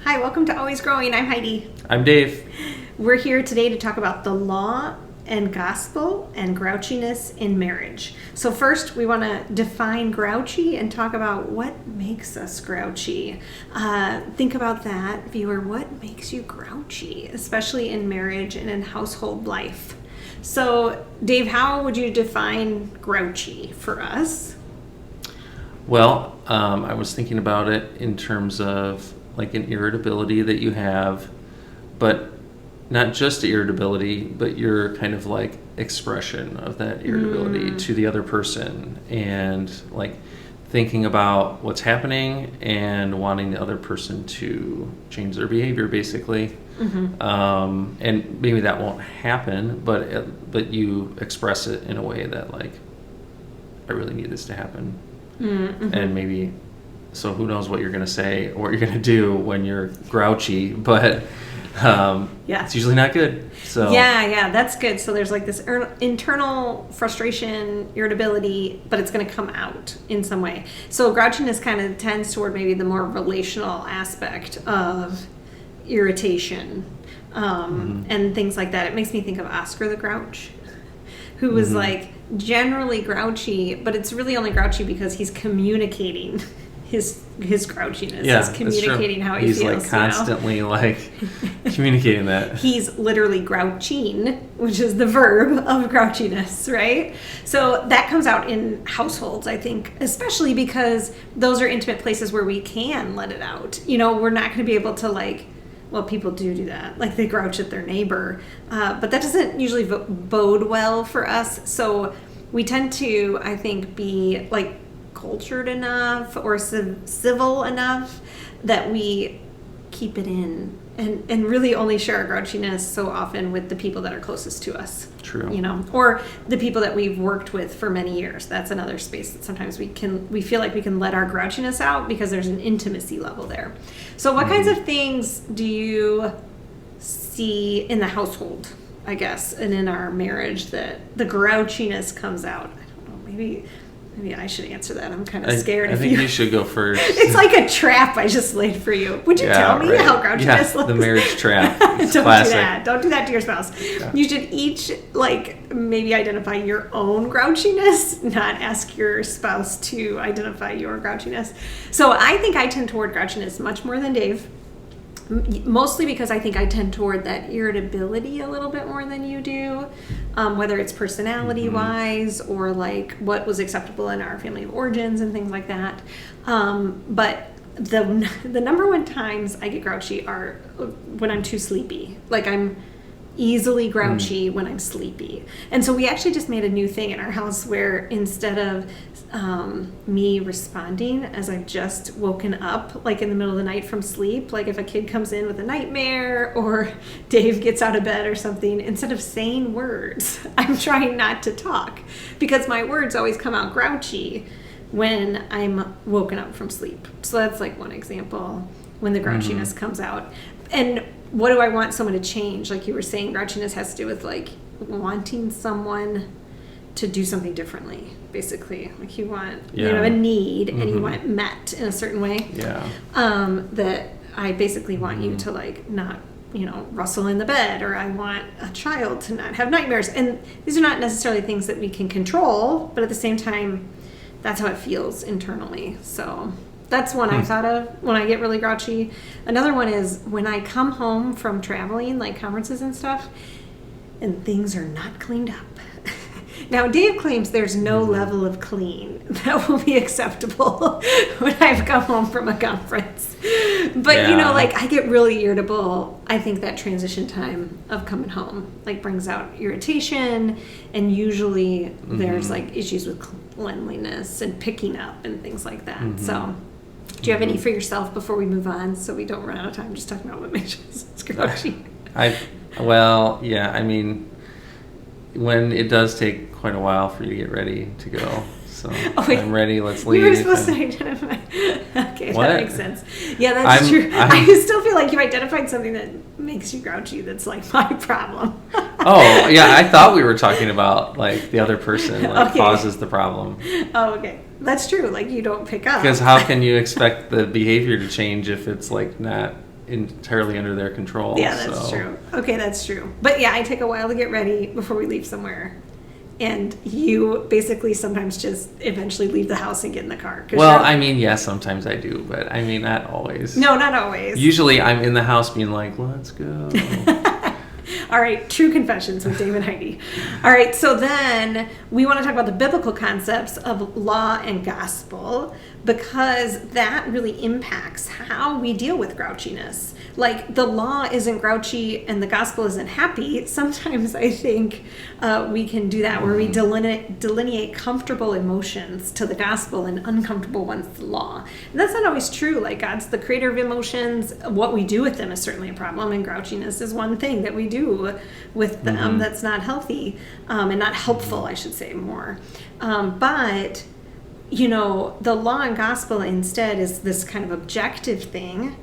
Hi, welcome to Always Growing. I'm Heidi. I'm Dave. We're here today to talk about the law and gospel and grouchiness in marriage. So first, we want to define grouchy and talk about what makes us grouchy. Think about that, viewer. What makes you grouchy, especially in marriage and in household life? So, Dave, how would you define grouchy for us? Well, I was thinking about it in terms of like an irritability that you have, but not just irritability, but your kind of like expression of that irritability to the other person, and like thinking about what's happening and wanting the other person to change their behavior, basically. And maybe that won't happen, but you express it in a way that like, I really need this to happen. And maybe, so who knows what you're going to say or what you're going to do when you're grouchy, but it's usually not good. So yeah, that's good. So there's like this internal frustration, irritability, but it's going to come out in some way. So grouchiness kind of tends toward maybe the more relational aspect of irritation and things like that. It makes me think of Oscar the Grouch, who was like generally grouchy, but it's really only grouchy because he's communicating his grouchiness. Yeah, he's communicating how he feels. He's like constantly like communicating that. He's literally grouching, which is the verb of grouchiness, right? So that comes out in households, I think, especially because those are intimate places where we can let it out. You know, we're not going to be able to like, well, people do that. Like they grouch at their neighbor. But that doesn't usually bode well for us. So we tend to, I think, be like cultured enough or civil enough that we keep it in and really only share our grouchiness so often with the people that are closest to us. True. You know, or the people that we've worked with for many years. That's another space that sometimes we feel like we can let our grouchiness out because there's an intimacy level there. So what kinds of things do you see in the household, I guess, and in our marriage that the grouchiness comes out? I don't know, maybe I should answer that. I'm kind of scared. I think you should go first. It's like a trap I just laid for you. Would you tell me how grouchiness looks? The marriage trap. It's Don't classic. do that. Don't do that to your spouse. Yeah. You should each maybe identify your own grouchiness, not ask your spouse to identify your grouchiness. So I think I tend toward grouchiness much more than Dave. Mostly because I think I tend toward that irritability a little bit more than you do, whether it's personality-wise or like what was acceptable in our family of origins and things like that. But the number one times I get grouchy are when I'm too sleepy. Like I'm easily grouchy when I'm sleepy. And so we actually just made a new thing in our house where instead of me responding as I've just woken up, like in the middle of the night from sleep, like if a kid comes in with a nightmare or Dave gets out of bed or something, instead of saying words, I'm trying not to talk because my words always come out grouchy when I'm woken up from sleep. So that's like one example when the grouchiness comes out. And what do I want someone to change? Like you were saying, grouchiness has to do with like wanting someone to do something differently, basically. Like you want, a need and you want it met in a certain way. Yeah. That I basically want you to like not, rustle in the bed, or I want a child to not have nightmares. And these are not necessarily things that we can control, but at the same time, that's how it feels internally. So that's one I thought of when I get really grouchy. Another one is when I come home from traveling, like conferences and stuff, and things are not cleaned up. Now, Dave claims there's no level of clean that will be acceptable when I've come home from a conference. But, I get really irritable. I think that transition time of coming home, brings out irritation. And usually there's, issues with cleanliness and picking up and things like that. So do you have any for yourself before we move on so we don't run out of time just talking about what makes us grouchy? When it does take quite a while for you to get ready to go. So I'm ready, let's leave. You were supposed to identify. Okay, what? That makes sense. Yeah, that's true. I still feel like you identified something that makes you grouchy that's like my problem. Oh, yeah, I thought we were talking about the other person causes the problem. Oh, okay. That's true. You don't pick up. Because how can you expect the behavior to change if it's not entirely under their control. Yeah, that's true. Okay, that's true. But yeah, I take a while to get ready before we leave somewhere. And you basically sometimes just eventually leave the house and get in the car. Well, I mean, yes, sometimes I do, but I mean, not always. No, not always. Usually I'm in the house being like, let's go. All right, true confessions with Dave and Heidi. All right, so then we want to talk about the biblical concepts of law and gospel, because that really impacts how we deal with grouchiness. Like, the law isn't grouchy and the gospel isn't happy. Sometimes I think we can do that, where we delineate comfortable emotions to the gospel and uncomfortable ones to the law. And that's not always true. Like, God's the creator of emotions. What we do with them is certainly a problem, and grouchiness is one thing that we do with them that's not healthy, and not helpful, I should say more. But the law and gospel instead is this kind of objective thing,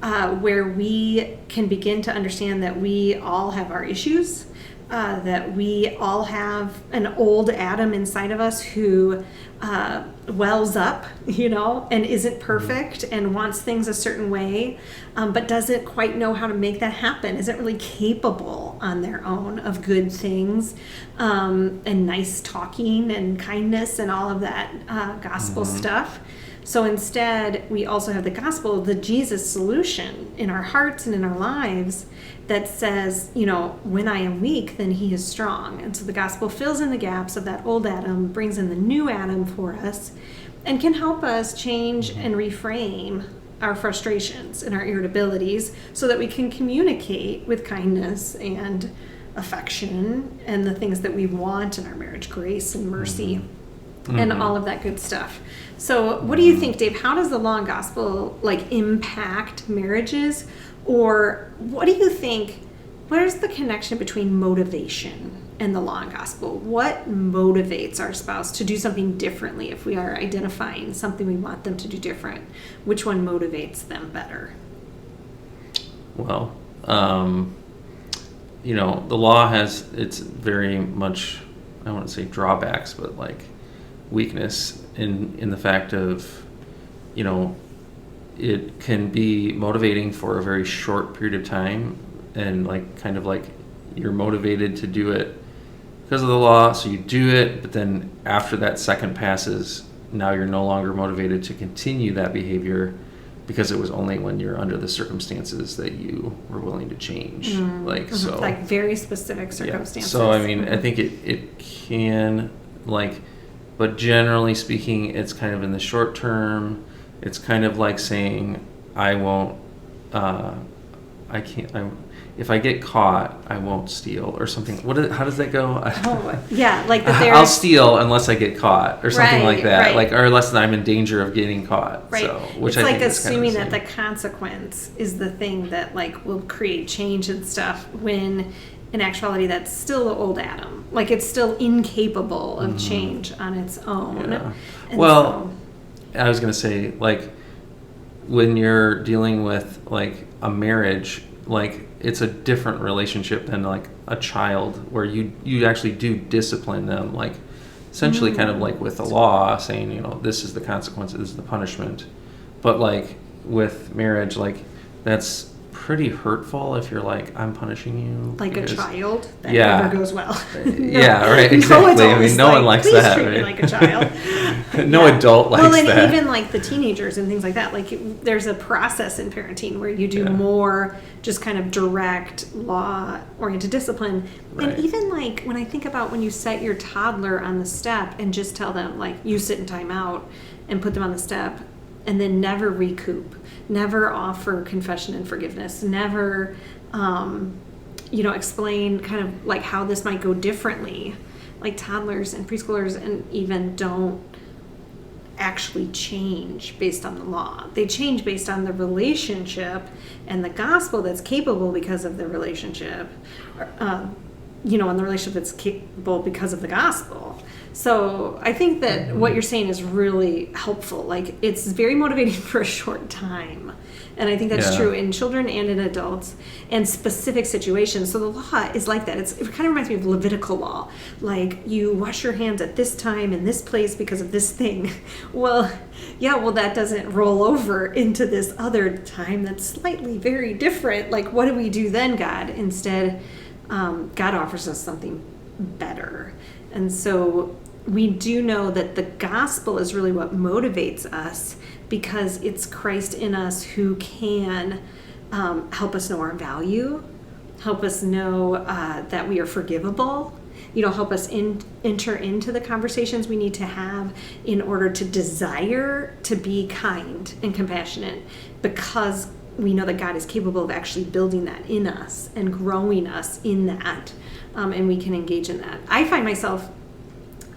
where we can begin to understand that we all have our issues, that we all have an old Adam inside of us who wells up, and isn't perfect and wants things a certain way, but doesn't quite know how to make that happen, isn't really capable on their own of good things, and nice talking and kindness and all of that gospel stuff. So instead, we also have the gospel, the Jesus solution in our hearts and in our lives that says, when I am weak, then he is strong. And so the gospel fills in the gaps of that old Adam, brings in the new Adam for us, and can help us change and reframe our frustrations and our irritabilities so that we can communicate with kindness and affection and the things that we want in our marriage, grace and mercy. And all of that good stuff. So what do you think, Dave? How does the law and gospel impact marriages? Or what do you think, where's the connection between motivation and the law and gospel? What motivates our spouse to do something differently if we are identifying something we want them to do different? Which one motivates them better? Well, the law has its very much, I wouldn't say drawbacks, but weakness in the fact of, it can be motivating for a very short period of time, and you're motivated to do it because of the law, so you do it, but then after that second passes, now you're no longer motivated to continue that behavior because it was only when you're under the circumstances that you were willing to change. So very specific circumstances. Yeah. So I think it can but generally speaking, it's kind of in the short term. It's kind of like saying, I won't, if I get caught, I won't steal, or something. How does that go? I'll steal unless I get caught, or something like that. Right. Or unless I'm in danger of getting caught. Right. So, which it's I think assuming is kind of that the consequence is the thing that will create change and stuff, when in actuality that's still the old Adam. It's still incapable of change on its own. Yeah. And I was going to say, when you're dealing with a marriage, it's a different relationship than a child, where you actually do discipline them, essentially kind of with the law saying, this is the consequence, this is the punishment. But with marriage, that's pretty hurtful if you're I'm punishing you. A child, that never goes well. Yeah, right, exactly. No one likes that. Please treat me like a child. No adult likes that. Well, and even the teenagers and things like that, there's a process in parenting where you do more just kind of direct law-oriented discipline. Right. And even when I think about when you set your toddler on the step and just tell them, you sit in time out and put them on the step, and then never recoup, never offer confession and forgiveness, never, explain kind of how this might go differently. Toddlers and preschoolers and even don't actually change based on the law. They change based on the relationship and the gospel that's capable because of the relationship, and the relationship that's capable because of the gospel. So I think that what you're saying is really helpful. It's very motivating for a short time. And I think that's Yeah. true in children and in adults and specific situations. So the law is like that. It kind of reminds me of Levitical law. Like, you wash your hands at this time in this place because of this thing. Well, that doesn't roll over into this other time that's slightly very different. Like, what do we do then, God? Instead, God offers us something better. And so we do know that the gospel is really what motivates us, because it's Christ in us who can help us know our value, help us know that we are forgivable, help us enter into the conversations we need to have in order to desire to be kind and compassionate, because we know that God is capable of actually building that in us and growing us in that, and we can engage in that. I find myself,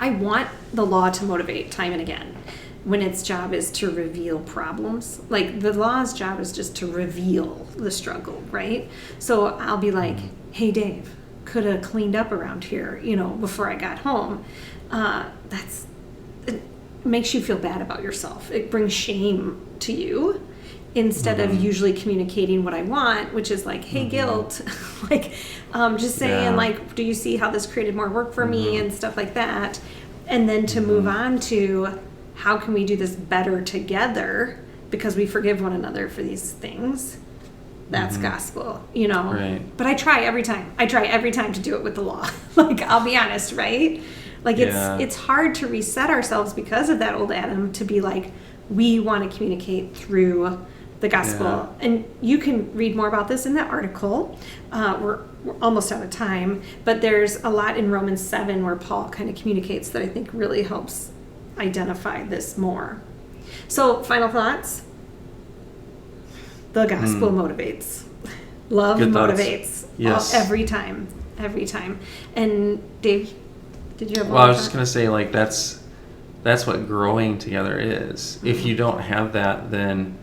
I want the law to motivate time and again when its job is to reveal problems. Like, the law's job is just to reveal the struggle, right? So I'll be like, hey, Dave, could have cleaned up around here, before I got home. It makes you feel bad about yourself. It brings shame to you instead of usually communicating what I want, which is like, hey, guilt, just saying, like, do you see how this created more work for me and stuff like that? And then to move on to, how can we do this better together because we forgive one another for these things? That's gospel, Right. But I try every time. To do it with the law. Like, I'll be honest, right? Like, it's hard to reset ourselves because of that old Adam, to be like, we want to communicate through the gospel. Yeah. And you can read more about this in the article. We're almost out of time, but there's a lot in Romans 7 where Paul kind of communicates that I think really helps identify this more. So, final thoughts. The gospel motivates. Love Good thoughts. Motivates. Yes. Every time. And Dave, did you have one? Well, I was just going to say, like, that's what growing together is. If you don't have that, then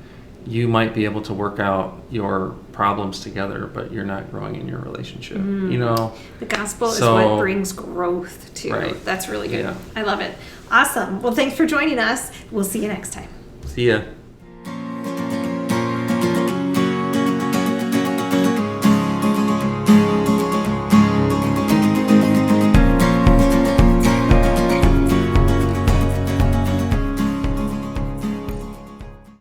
you might be able to work out your problems together, but you're not growing in your relationship. The gospel is what brings growth too. Right. That's really good. Yeah. I love it. Awesome. Well, thanks for joining us. We'll see you next time. See ya.